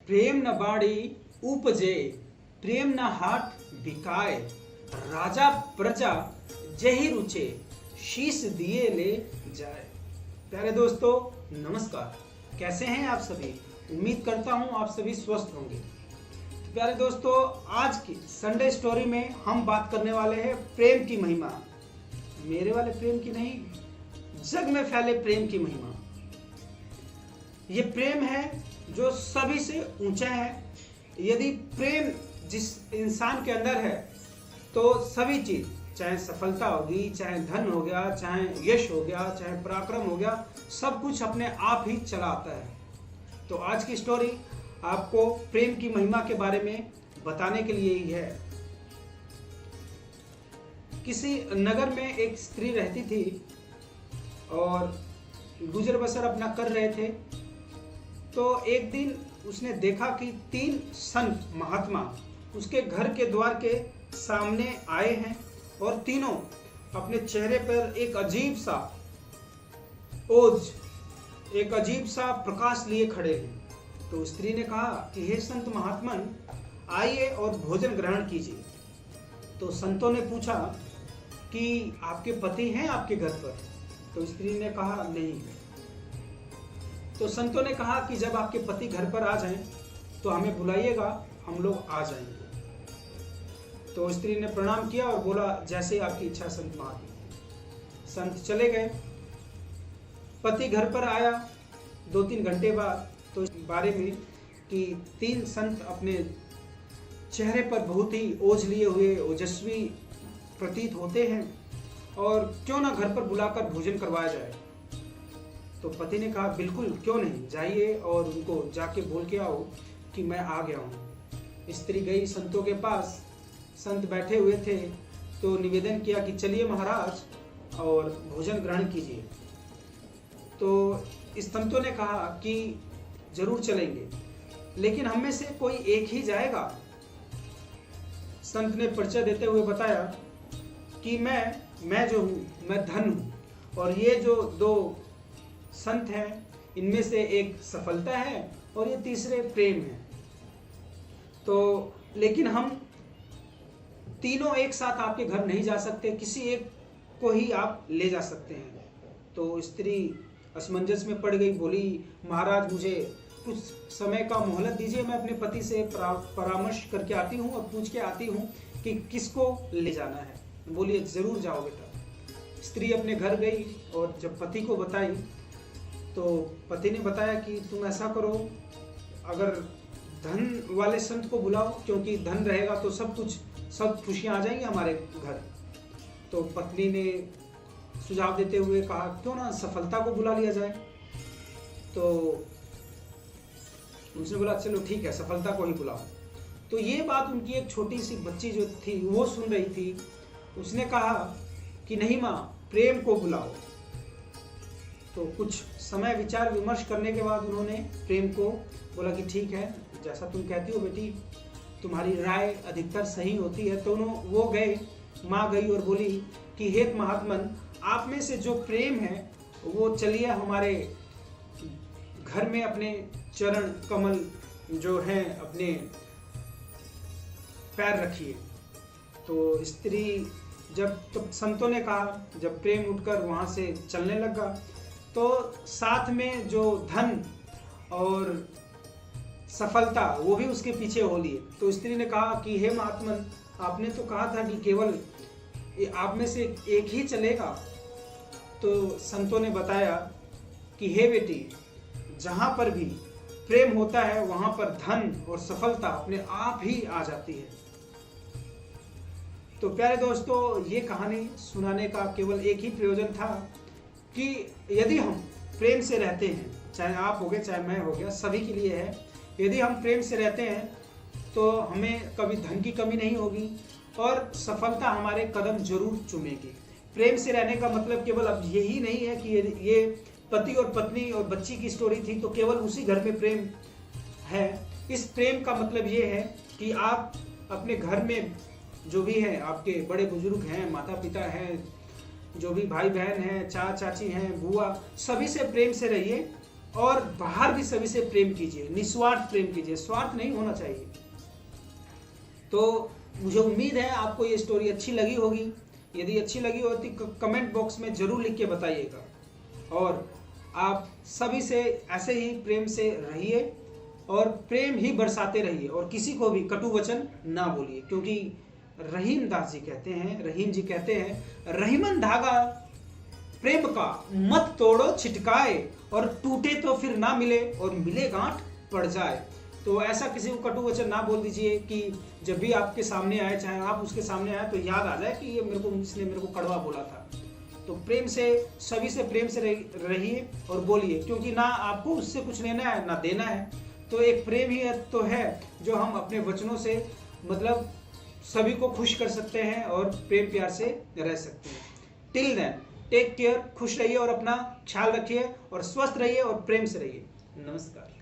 प्रेम न बाड़ी उपजे, प्रेम न हाट बिकाए, राजा प्रजा जही रुचे, शीश दिए ले जाए। प्यारे दोस्तों नमस्कार, कैसे हैं आप सभी। उम्मीद करता हूं आप सभी स्वस्थ होंगे। तो प्यारे दोस्तों, आज की संडे स्टोरी में हम बात करने वाले हैं प्रेम की महिमा। मेरे वाले प्रेम की नहीं, जग में फैले प्रेम की महिमा। ये प्रेम है जो सभी से ऊंचा है। यदि प्रेम जिस इंसान के अंदर है तो सभी चीज, चाहे सफलता होगी, चाहे धन हो गया, चाहे यश हो गया, चाहे पराक्रम हो गया, सब कुछ अपने आप ही चला आता है। तो आज की स्टोरी आपको प्रेम की महिमा के बारे में बताने के लिए ही है। किसी नगर में एक स्त्री रहती थी और गुजर बसर अपना कर रहे थे। तो एक दिन उसने देखा कि 3 संत महात्मा उसके घर के द्वार के सामने आए हैं और तीनों अपने चेहरे पर एक अजीब सा ओज, एक अजीब सा प्रकाश लिए खड़े हैं। तो स्त्री ने कहा कि हे संत महात्मन, आइए और भोजन ग्रहण कीजिए। तो संतों ने पूछा कि आपके पति हैं आपके घर पर? तो स्त्री ने कहा नहीं। तो संतों ने कहा कि जब आपके पति घर पर आ जाएं तो हमें बुलाइएगा, हम लोग आ जाएंगे। तो स्त्री ने प्रणाम किया और बोला जैसे आपकी इच्छा संत महात्मा। संत चले गए। पति घर पर आया 2-3 घंटे बाद। तो इस बारे में कि 3 संत अपने चेहरे पर बहुत ही ओझ लिए हुए ओजस्वी प्रतीत होते हैं और क्यों ना घर पर बुलाकर भोजन करवाया जाए। तो पति ने कहा बिल्कुल, क्यों नहीं, जाइए और उनको जाके बोल के आओ कि मैं आ गया हूँ। स्त्री गई संतों के पास। संत बैठे हुए थे तो निवेदन किया कि चलिए महाराज और भोजन ग्रहण कीजिए। तो संतों ने कहा कि जरूर चलेंगे, लेकिन हम में से कोई एक ही जाएगा। संत ने परिचय देते हुए बताया कि मैं जो हूँ, मैं धन हूँ, और ये जो 2 संत हैं इनमें से एक सफलता है और ये तीसरे प्रेम है। तो लेकिन हम तीनों एक साथ आपके घर नहीं जा सकते, किसी एक को ही आप ले जा सकते हैं। तो स्त्री असमंजस में पड़ गई, बोली महाराज मुझे कुछ समय का मोहलत दीजिए, मैं अपने पति से परामर्श करके आती हूँ और पूछ के आती हूँ कि किसको ले जाना है। बोलिए जरूर जाओ बेटा। स्त्री अपने घर गई और जब पति को बताई तो पति ने बताया कि तुम ऐसा करो, अगर धन वाले संत को बुलाओ, क्योंकि धन रहेगा तो सब खुशियां आ जाएंगी हमारे घर। तो पत्नी ने सुझाव देते हुए कहा क्यों ना सफलता को बुला लिया जाए। तो उसने बोला चलो ठीक है, सफलता को ही बुलाओ। तो ये बात उनकी एक छोटी सी बच्ची जो थी वो सुन रही थी। उसने कहा कि नहीं माँ, प्रेम को बुलाओ। तो कुछ समय विचार विमर्श करने के बाद उन्होंने प्रेम को बोला कि ठीक है, जैसा तुम कहती हो बेटी, तुम्हारी राय अधिकतर सही होती है। तो वो गए, माँ गई और बोली कि हे महात्मन, आप में से जो प्रेम है वो चलिए हमारे घर में अपने चरण कमल जो हैं अपने पैर रखिए। तो स्त्री तो संतों ने कहा, जब प्रेम उठकर वहां से चलने लगा तो साथ में जो धन और सफलता वो भी उसके पीछे हो लिए। तो स्त्री ने कहा कि हे महात्मन, आपने तो कहा था कि केवल आप में से एक ही चलेगा। तो संतों ने बताया कि हे बेटी, जहां पर भी प्रेम होता है वहां पर धन और सफलता अपने आप ही आ जाती है। तो प्यारे दोस्तों, ये कहानी सुनाने का केवल एक ही प्रयोजन था कि यदि हम प्रेम से रहते हैं, चाहे आप हो गए चाहे मैं हो गया, सभी के लिए है। यदि हम प्रेम से रहते हैं तो हमें कभी धन की कमी नहीं होगी और सफलता हमारे कदम जरूर चूमेगी। प्रेम से रहने का मतलब केवल अब यही नहीं है कि ये पति और पत्नी और बच्ची की स्टोरी थी तो केवल उसी घर में प्रेम है। इस प्रेम का मतलब ये है कि आप अपने घर में जो भी है, आपके बड़े बुजुर्ग हैं, माता पिता हैं, जो भी भाई बहन हैं, चाचा चाची हैं, बुआ, सभी से प्रेम से रहिए और बाहर भी सभी से प्रेम कीजिए, निस्वार्थ प्रेम कीजिए, स्वार्थ नहीं होना चाहिए। तो मुझे उम्मीद है आपको ये स्टोरी अच्छी लगी होगी। यदि अच्छी लगी हो तो कमेंट बॉक्स में जरूर लिख के बताइएगा। और आप सभी से ऐसे ही प्रेम से रहिए और प्रेम ही बरसाते रहिए, और किसी को भी कटु वचन ना बोलिए, क्योंकि रहीम दास जी कहते हैं, रहीम जी कहते हैं, रहीमन धागा प्रेम का मत तोड़ो छिटकाए, और टूटे तो फिर ना मिले और मिले गांठ पड़ जाए। तो ऐसा किसी को कटु वचन ना बोल दीजिए कि जब भी आपके सामने आए, चाहे आप उसके सामने आए, तो याद आ जाए कि ये इसने मेरे को कड़वा बोला था। तो प्रेम से, सभी से प्रेम से रहिए और बोलिए, क्योंकि ना आपको उससे कुछ लेना है ना देना है। तो एक प्रेम ही तो है जो हम अपने वचनों से मतलब सभी को खुश कर सकते हैं और प्रेम प्यार से रह सकते हैं। टिल देन टेक केयर, खुश रहिए और अपना ख्याल रखिए और स्वस्थ रहिए और प्रेम से रहिए। नमस्कार।